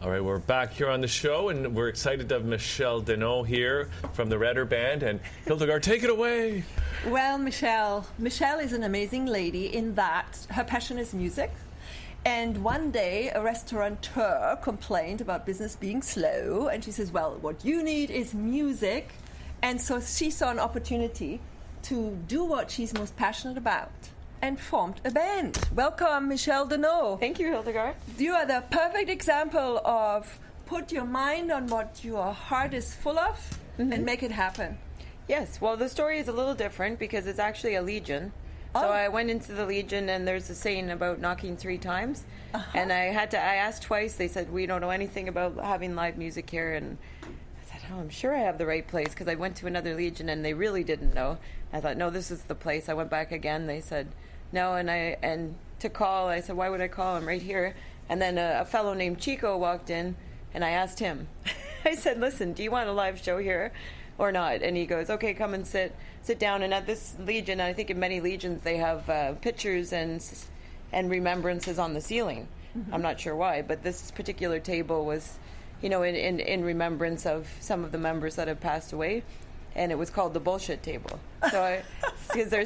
All right, we're back here on the show, and we're excited to have Michelle-deneault here from the Redder Band. And Hildegard, take it away. Well, Michelle is an amazing lady in that her passion is music. And one day, a restaurateur complained about business being slow, and she says, well, what you need is music. And so she saw an opportunity to do what she's most passionate about, and formed a band. Welcome, Michelle-deneault. Thank you, Hildegard. You are the perfect example of put your mind on what your heart is full of and make it happen. Yes, well, the story is a little different because it's actually a Legion. So I went into the Legion, and there's a saying about knocking 3 times. And I asked twice. They said, we don't know anything about having live music here. And I said, I'm sure I have the right place, because I went to another Legion, and they really didn't know. I thought, no, this is the place. I went back again. They said, no, and to call, I said, why would I call? I'm right here. And then a fellow named Chico walked in, and I asked him. I said, listen, do you want a live show here or not? And he goes, okay, come and sit down. And at this Legion, I think in many Legions, they have pictures and remembrances on the ceiling. I'm not sure why, but this particular table was, in remembrance of some of the members that have passed away. And it was called the bullshit table. So, because there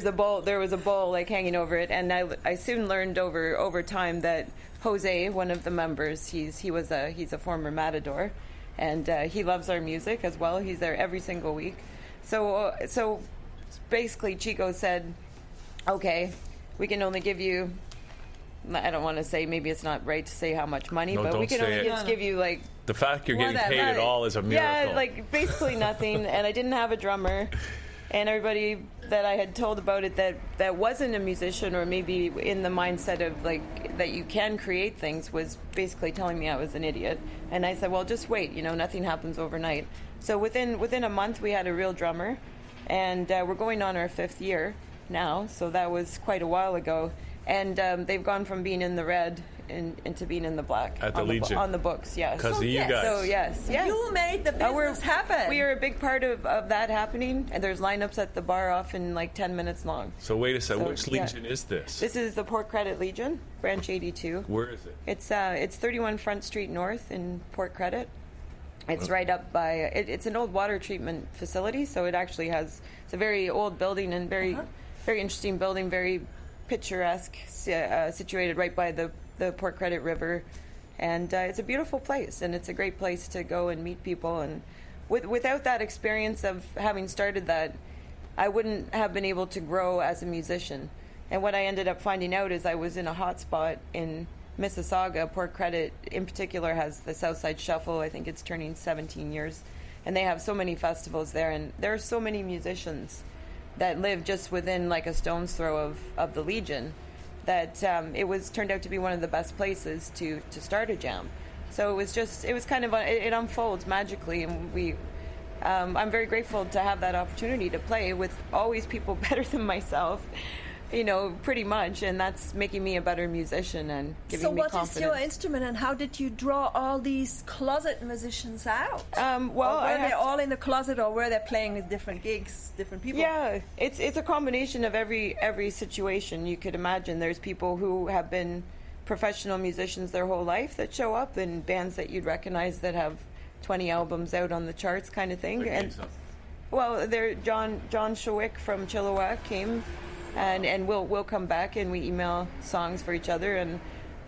was a bowl like hanging over it, and I soon learned over time that Jose, one of the members, he's a former matador, and he loves our music as well. He's there every single week. So basically, Chico said, "Okay, we can only give you." I don't want to say, maybe it's not right to say how much money, but we can only just give you like. The fact you're getting paid at all is a miracle. Yeah, like basically nothing. And I didn't have a drummer. And everybody that I had told about it that wasn't a musician, or maybe in the mindset of like that you can create things, was basically telling me I was an idiot. And I said, well, just wait. Nothing happens overnight. So within a month, we had a real drummer. And we're going on our 5th year now. So that was quite a while ago. And they've gone from being in the red into being in the black. At the Legion. On the books, yes. Because of you guys. So, yes. You made the business happen. We are a big part of that happening. And there's lineups at the bar often like 10 minutes long. So wait a second. Which Legion is this? This is the Port Credit Legion, Branch 82. Where is it? It's 31 Front Street North in Port Credit. It's right up by, it's an old water treatment facility. So it actually it's a very old building and very interesting building, very picturesque, situated right by the Port Credit River, and it's a beautiful place, and it's a great place to go and meet people. And without that experience of having started that, I wouldn't have been able to grow as a musician. And what I ended up finding out is I was in a hot spot in Mississauga. Port Credit in particular has the Southside Shuffle. I think it's turning 17 years, and they have so many festivals there, and there are so many musicians that live just within like a stone's throw of the Legion, that it turned out to be one of the best places to start a jam. So it was kind of it unfolds magically, and I'm very grateful to have that opportunity to play with always people better than myself, pretty much, and that's making me a better musician and giving me confidence. So what is your instrument, and how did you draw all these closet musicians out? Well, were they all in the closet, or were they playing with different gigs, different people? Yeah, it's a combination of every situation you could imagine. There's people who have been professional musicians their whole life that show up in bands that you'd recognize that have 20 albums out on the charts, kind of thing. Well, John Shawick from Chilliwack came. And we'll come back and we email songs for each other, and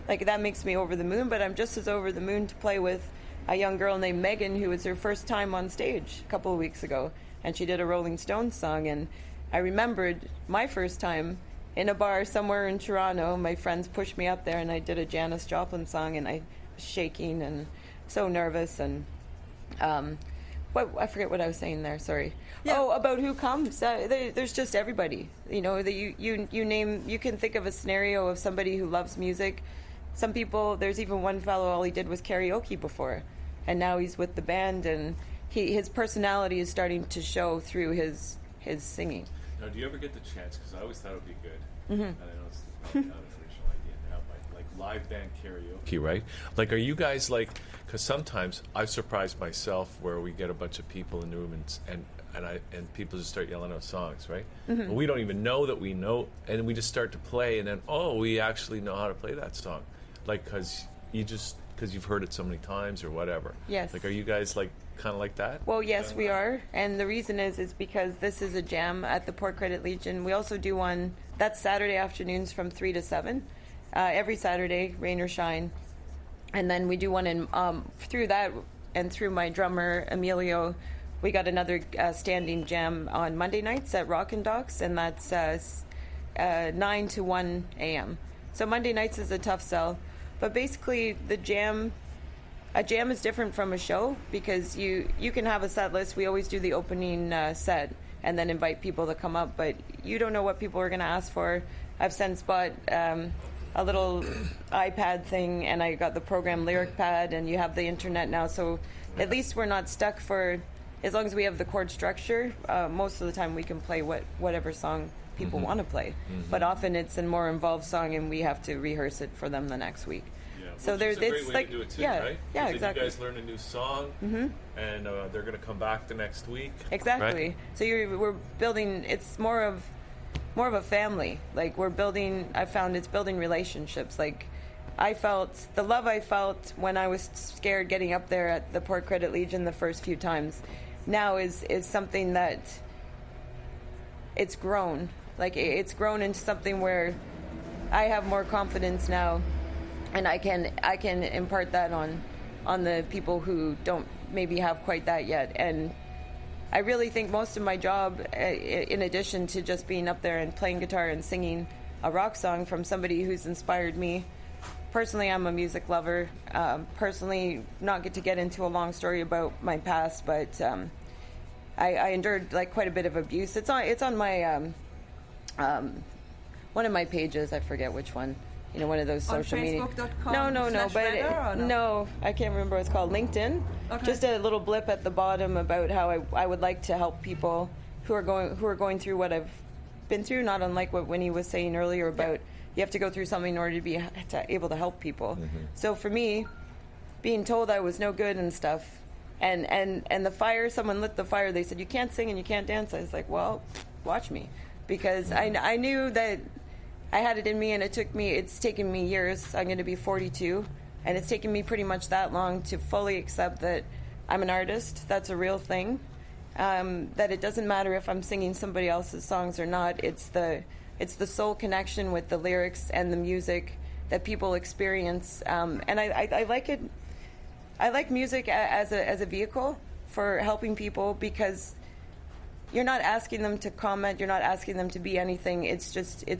like that makes me over the moon. But I'm just as over the moon to play with a young girl named Megan, who was her first time on stage a couple of weeks ago, and she did a Rolling Stones song. And I remembered my first time in a bar somewhere in Toronto. My friends pushed me up there, and I did a Janis Joplin song, and I was shaking and so nervous. And I forget what I was saying there. Sorry. Yeah. Oh, about who comes. There's just everybody. You name. You can think of a scenario of somebody who loves music. Some people. There's even one fellow. All he did was karaoke before, and now he's with the band, and his personality is starting to show through his singing. Now, do you ever get the chance? Because I always thought it would be good. And I know it's probably not an original idea now, but like live band karaoke, right? Like, are you guys like? Because sometimes I've surprised myself where we get a bunch of people in the room and people just start yelling out songs, right? And we don't even know that we know, and we just start to play, and then we actually know how to play that song, like because you just because you've heard it so many times or whatever. Yes. Like, are you guys like kind of like that? Well, yes, we are, and the reason is because this is a jam at the Port Credit Legion. We also do one that's Saturday afternoons from 3 to 7, every Saturday, rain or shine, and then we do one in through that and through my drummer Emilio. We got another standing jam on Monday nights at Rockin' Docks, and that's 9 to 1 a.m. So Monday nights is a tough sell, but basically a jam is different from a show because you can have a set list. We always do the opening set and then invite people to come up, but you don't know what people are going to ask for. I've since bought a little iPad thing, and I got the program Lyric Pad, and you have the internet now, so at least we're not stuck for, as long as we have the chord structure, most of the time we can play whatever song people want to play. But often it's a more involved song, and we have to rehearse it for them the next week. Yeah. So Which is a great it's way like to do it too, yeah, right? yeah, 'Cause exactly. You guys learn a new song, and they're going to come back the next week. Exactly. Right? So we're building. It's more of a family. Like we're building. I found it's building relationships. Like I felt the love I felt when I was scared getting up there at the Port Credit Legion the first few times. Now is something that it's grown. Like it's grown into something where I have more confidence now, and I can impart that on the people who don't maybe have quite that yet. And I really think most of my job, in addition to just being up there and playing guitar and singing a rock song from somebody who's inspired me. Personally, I'm a music lover. Personally, not get into a long story about my past, but I endured like quite a bit of abuse. It's on my one of my pages. I forget which one. You know, one of those social media. Facebook.com No, but no, I can't remember what it's called. LinkedIn. Okay. Just a little blip at the bottom about how I would like to help people who are going through what I've been through. Not unlike what Winnie was saying earlier about you have to go through something in order to be able to help people. So for me, being told I was no good and stuff, and the fire, someone lit the fire. They said you can't sing and you can't dance. I was like, well, watch me, because I knew that I had it in me, and it's taken me years. I'm going to be 42, and it's taken me pretty much that long to fully accept that I'm an artist. That's a real thing. That it doesn't matter if I'm singing somebody else's songs or not. It's the soul connection with the lyrics and the music that people experience. And I like it. I like music as a vehicle for helping people, because you're not asking them to comment. You're not asking them to be anything. It's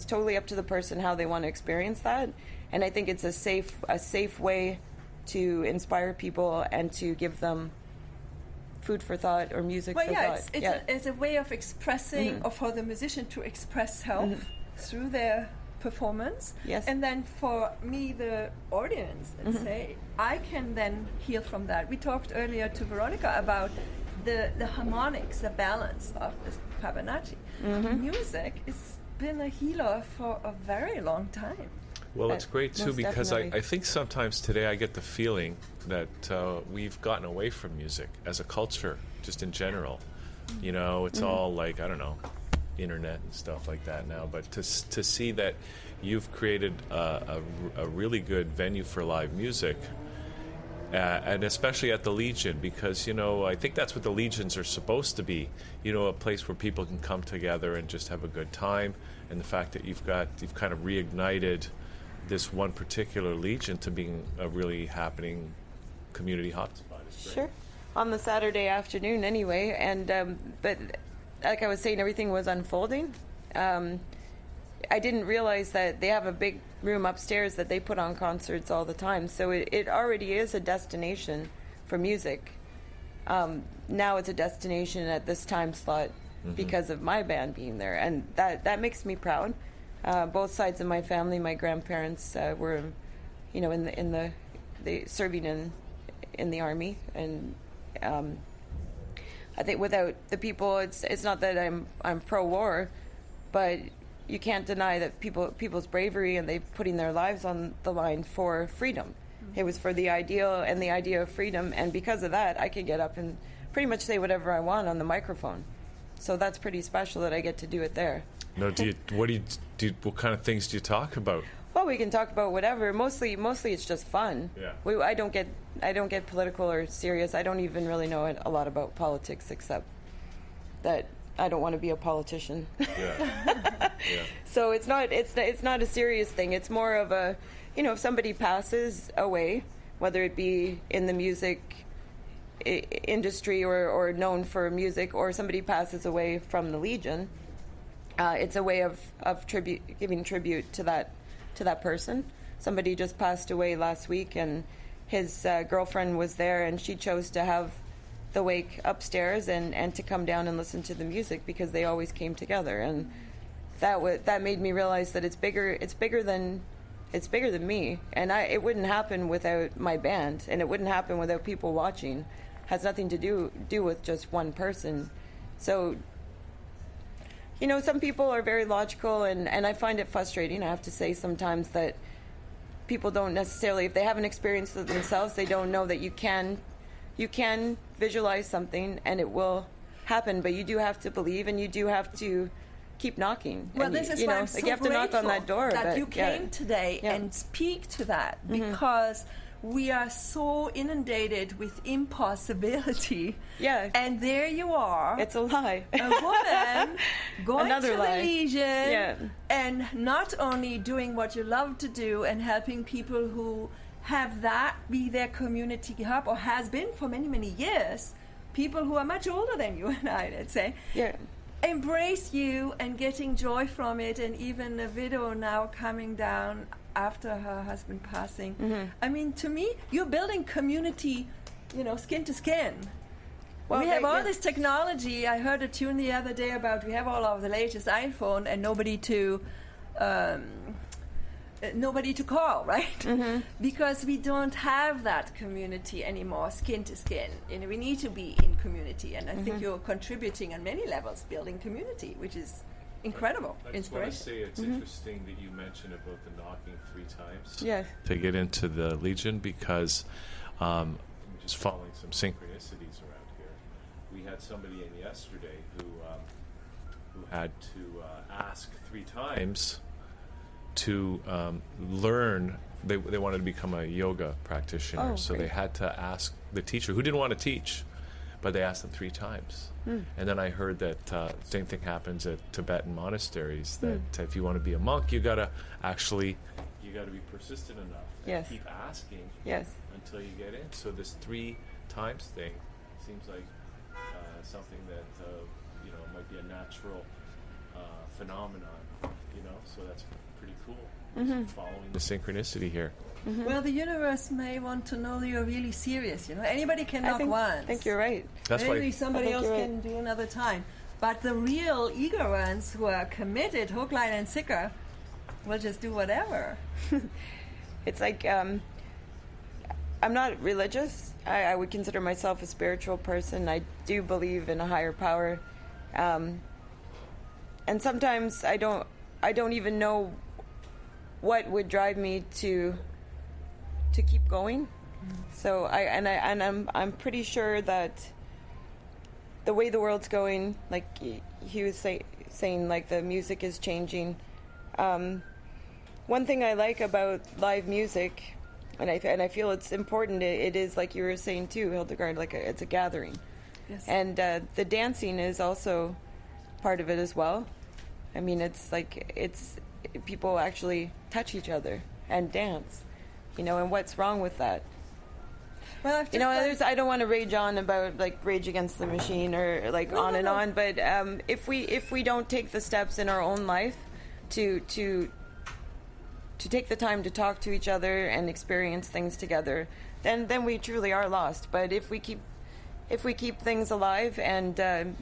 totally up to the person how they want to experience that. And I think it's a safe way to inspire people and to give them food for thought or music for thought. It's a way of expressing, or for the musician to express self through their performance. Yes. And then for me, the audience, let's say, I can then heal from that. We talked earlier to Veronica about the harmonics, the balance of the Fibonacci. Music has been a healer for a very long time. Well, it's great too, Most because definitely. I think sometimes today I get the feeling that we've gotten away from music as a culture, just in general. You know, it's all like, I don't know, internet and stuff like that now. But to see that you've created a really good venue for live music, and especially at the Legion, because, you know, I think that's what the Legions are supposed to be. You know, a place where people can come together and just have a good time. And the fact that you've kind of reignited this one particular Legion to being a really happening community hotspot is great. Sure. On the Saturday afternoon anyway. And but like I was saying, everything was unfolding. I didn't realize that they have a big room upstairs that they put on concerts all the time. So it already is a destination for music. Now it's a destination at this time slot because of my band being there. And that makes me proud. Both sides of my family, my grandparents were, you know, in the serving in the army. And I think without the people, it's not that I'm pro-war, but you can't deny that people's bravery, and they putting their lives on the line for freedom. It was for the ideal and the idea of freedom, and because of that, I can get up and pretty much say whatever I want on the microphone. So that's pretty special that I get to do it there. No, what kind of things do you talk about? Well, we can talk about whatever. Mostly it's just fun. Yeah. I don't get political or serious. I don't even really know a lot about politics, except that I don't want to be a politician. Yeah. Yeah. So it's not a serious thing. It's more of a, if somebody passes away, whether it be in the music industry or known for music, or somebody passes away from the Legion, it's a way of giving tribute to that person. Somebody just passed away last week, and his girlfriend was there, and she chose to have the wake upstairs and to come down and listen to the music because they always came together. And that made me realize that it's bigger than me, and it wouldn't happen without my band, and it wouldn't happen without people watching. It has nothing to do with just one person. So some people are very logical, and I find it frustrating, I have to say, sometimes, that people don't necessarily, if they haven't experienced it themselves, they don't know that you can visualize something and it will happen, but you do have to believe, and you do have to keep knocking. Well, and this is why I'm so you have to knock on that door. That you came today and speak to that, because we are so inundated with impossibility. Yeah. And there you are. It's a lie. A woman going Another to lie. the Legion and not only doing what you love to do and helping people who have that be their community hub, or has been for many, many years, people who are much older than you and I, let's say. Yeah. Embrace you and getting joy from it, and even a widow now coming down after her husband passing. I mean, to me, you're building community, skin to skin. Well, we have all this technology. I heard a tune the other day about we have all of the latest iPhone and nobody to call, right? Because we don't have that community anymore, skin to skin. We need to be in community, and I think you're contributing on many levels, building community, which is incredible. I just want to say it's interesting that you mentioned about the knocking 3 times to get into the Legion, because I'm just following some synchronicities around here. We had somebody in yesterday who had to ask 3 times to learn. They wanted to become a yoga practitioner, so they had to ask the teacher, who didn't want to teach, but they asked them 3 times. And then I heard that same thing happens at Tibetan monasteries, that if you want to be a monk, you got to be persistent enough and keep asking until you get in. So this 3 times thing seems like something that might be a natural phenomenon, so that's pretty cool. Following the synchronicity here. Well, the universe may want to know you're really serious. Anybody can knock once. I think you're right. That's Maybe why somebody else can do another time. But the real eager ones who are committed, hook, line, and sinker, will just do whatever. It's like I'm not religious. I would consider myself a spiritual person. I do believe in a higher power, and sometimes I don't even know what would drive me to keep going. So I'm pretty sure that the way the world's going, like he was saying, like the music is changing. One thing I like about live music, and I feel it's important. It is, like you were saying too, Hildegard, like it's a gathering, and the dancing is also part of it as well. I mean, it's people actually touch each other and dance, and what's wrong with that? Well, I don't want to rage on about like Rage Against the Machine or like on and on, but if we don't take the steps in our own life to take the time to talk to each other and experience things together, then we truly are lost. But if we keep things alive and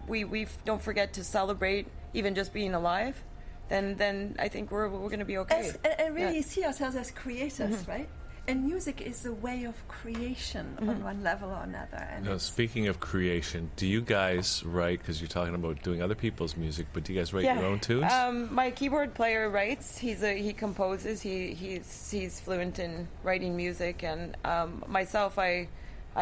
we don't forget to celebrate even just being alive, then I think we're going to be okay. And really see ourselves as creators, right? And music is a way of creation on one level or another. And speaking of creation, do you guys write, because you're talking about doing other people's music, but do you guys write your own tunes? My keyboard player writes. He composes. He's fluent in writing music, and myself, I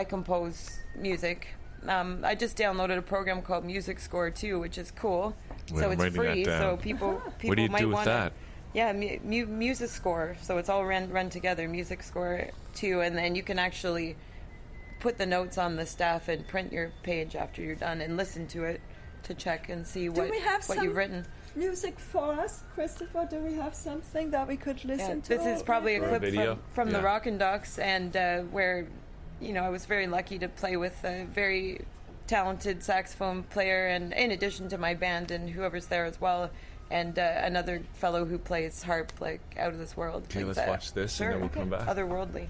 compose music. I just downloaded a program called Music Score 2, which is cool. So it's free. So people what do you might do with want that? Yeah, music score. So it's all run together, music score too, and then you can actually put the notes on the staff and print your page after you're done and listen to it to check and see what you've written. Music for us, Christopher? Do we have something that we could listen to? This is probably a clip from the Rockin' Ducks, and where, I was very lucky to play with a very talented saxophone player, and in addition to my band and whoever's there as well, and another fellow who plays harp like out of this world. Okay, let's watch this and then we'll come back. Otherworldly.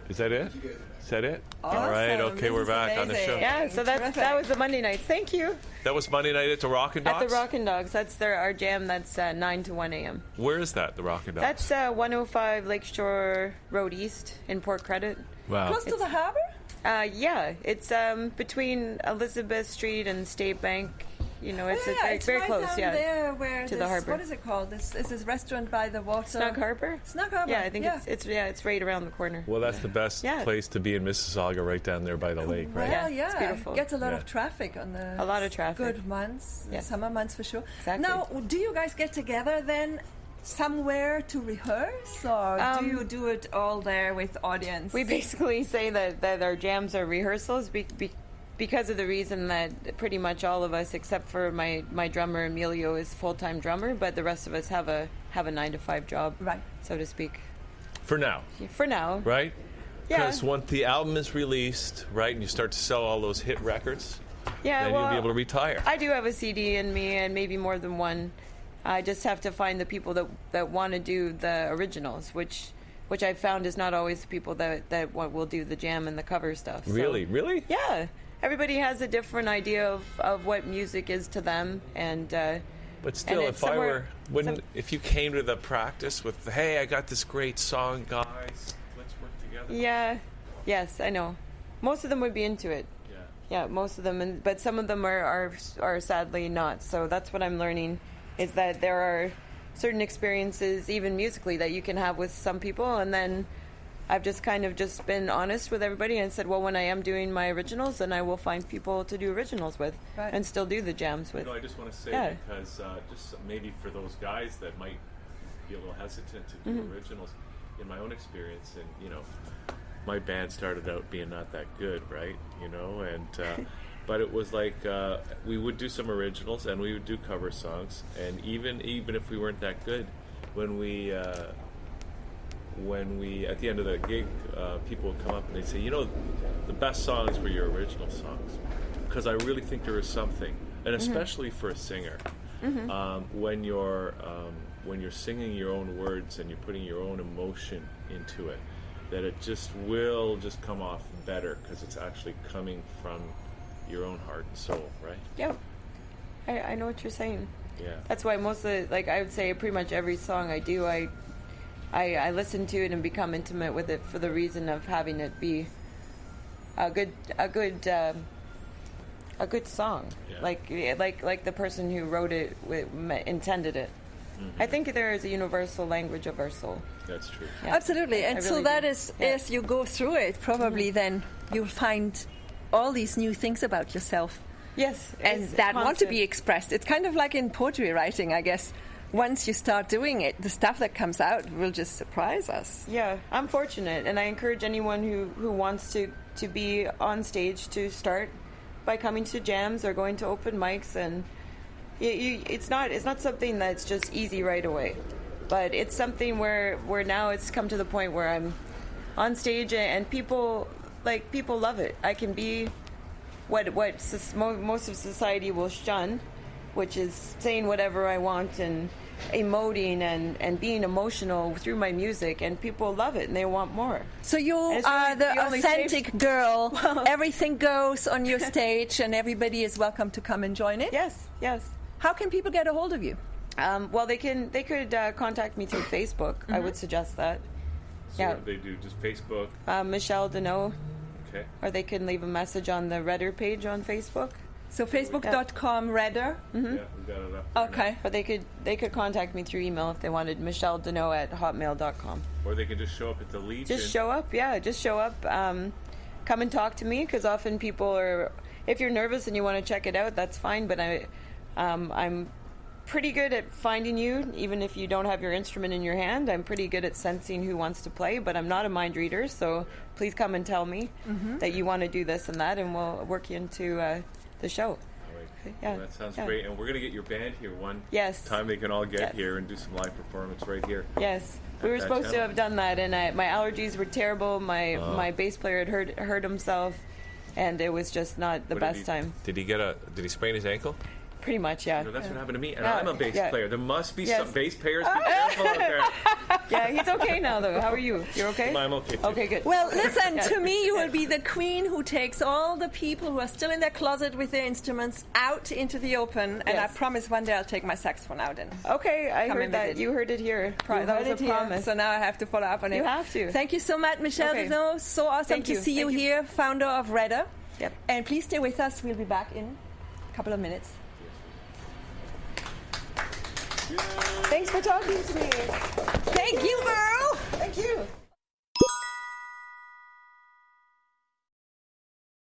Is that it? Is that it? Awesome. All right. Okay, This we're is back on the amazing. show. Yeah, so that was the Monday night. Thank you. That was Monday night at the Rockin' Dogs? At the Rockin' Dogs. That's our jam. That's 9 to 1 a.m. Where is that, the Rockin' Dogs? That's 105 Lakeshore Road East in Port Credit. Wow. Close to the harbor? Yeah, it's between Elizabeth Street and State Bank. It's very right close. Down Yeah, there where to the harbor. What is it called? This restaurant by the water. Snug Harbor. Snug Harbor. Yeah, I think it's right around the corner. Well, that's the best place to be in Mississauga, right down there by the lake, right? Well, Yeah, it's beautiful. Gets a lot of traffic on the A lot of traffic. good months, Yeah. summer months for sure. Exactly. Now, do you guys get together then somewhere to rehearse, or do you do it all there with audience? We basically say that our jams are rehearsals because of the reason that pretty much all of us, except for my drummer Emilio, is full-time drummer, but the rest of us have a 9-to-5 job, right, so to speak. For now. For now. Right? Yeah. Because once the album is released, right, and you start to sell all those hit records, then you'll be able to retire. I do have a CD in me, and maybe more than one. I just have to find the people that want to do the originals, which I've found is not always the people that will do the jam and the cover stuff. So, Really? yeah. Everybody has a different idea of what music is to them, and but still, and if you came to the practice with, hey, I got this great song, guys, let's work together. Yeah, yes, I know. Most of them would be into it. Yeah, most of them, but some of them are sadly not. So that's what I'm learning, is that there are certain experiences, even musically, that you can have with some people, and then I've just kind of been honest with everybody and said, well, when I am doing my originals, then I will find people to do originals with, and still do the jams with. I just want to say, because just maybe for those guys that might be a little hesitant to do originals, in my own experience, and my band started out being not that good, right? And but it was like we would do some originals and we would do cover songs, and even if we weren't that good, when we at the end of the gig, people would come up and they'd say, the best songs were your original songs, because I really think there is something, and especially for a singer, when you're singing your own words and you're putting your own emotion into it, that it will come off better, because it's actually coming from your own heart and soul, right? Yeah. I know what you're saying. Yeah. That's why most of the, like, I would say pretty much every song I do, I listen to it and become intimate with it for the reason of having it be a good song. Yeah. Like the person who wrote it intended it. I think there is a universal language of our soul. That's true. Yeah. Absolutely. And I so really that do. is, Yeah. as you go through it, probably then you'll find all these new things about yourself. Yes. And it's that want to constant. be expressed. It's kind of like in poetry writing, I guess. Once you start doing it, the stuff that comes out will just surprise us. Yeah, I'm fortunate, and I encourage anyone who wants to be on stage to start by coming to jams or going to open mics. And it's not something that's just easy right away, but it's something where now it's come to the point where I'm on stage and people love it. I can be what most of society will shun, which is saying whatever I want and emoting and being emotional through my music, and people love it and they want more. So you it's are really the the only authentic safe- girl. Everything goes on your stage and everybody is welcome to come and join it. Yes. How can people get a hold of you? Well, they could contact me through Facebook. I would suggest that. So Yeah. what do they do? Just Facebook? Michelle-deneault, Okay. or they can leave a message on the Redder page on Facebook. So facebook.com Redder. Yeah, we got it up there Okay. Or they could contact me through email if they wanted, michelle-deneault@hotmail.com. now. Or they can just show up at the Legion. Just show up, Just show up. Come and talk to me, because often people are. If you're nervous and you want to check it out, that's fine. But I'm pretty good at finding you, even if you don't have your instrument in your hand. I'm pretty good at sensing who wants to play, but I'm not a mind reader. So please come and tell me that you want to do this and that, and we'll work you into the show. All right. Yeah. Well, that sounds Yeah. great. And we're going to get your band here one Yes. time. They can all get Yes. here and do some live performance right here. Yes, we were that supposed to channel. have done that, and my allergies were terrible. My bass player had hurt himself, and it was just not the What best time. Did he sprain his ankle? Pretty much, yeah. No, that's what happened to me. And Yeah, I'm a bass yeah. player. There must be Yes. some bass players. Be careful out there. Yeah, he's okay now, though. How are you? You're okay? I'm okay, too. Okay, good. Well, listen, to me, you will be the queen who takes all the people who are still in their closet with their instruments out into the open. And Yes. I promise one day I'll take my saxophone out and Okay, I Come heard and that. visit. You heard it here. That was a promise. So now I have to follow up on it. You have to. Thank you so much, Michelle-deneault. So awesome Thank to you. see you Thank you. here, founder of Redder. Yep. And please stay with us. We'll be back in a couple of minutes. Thanks for talking to me. Thank you, girl. Thank you.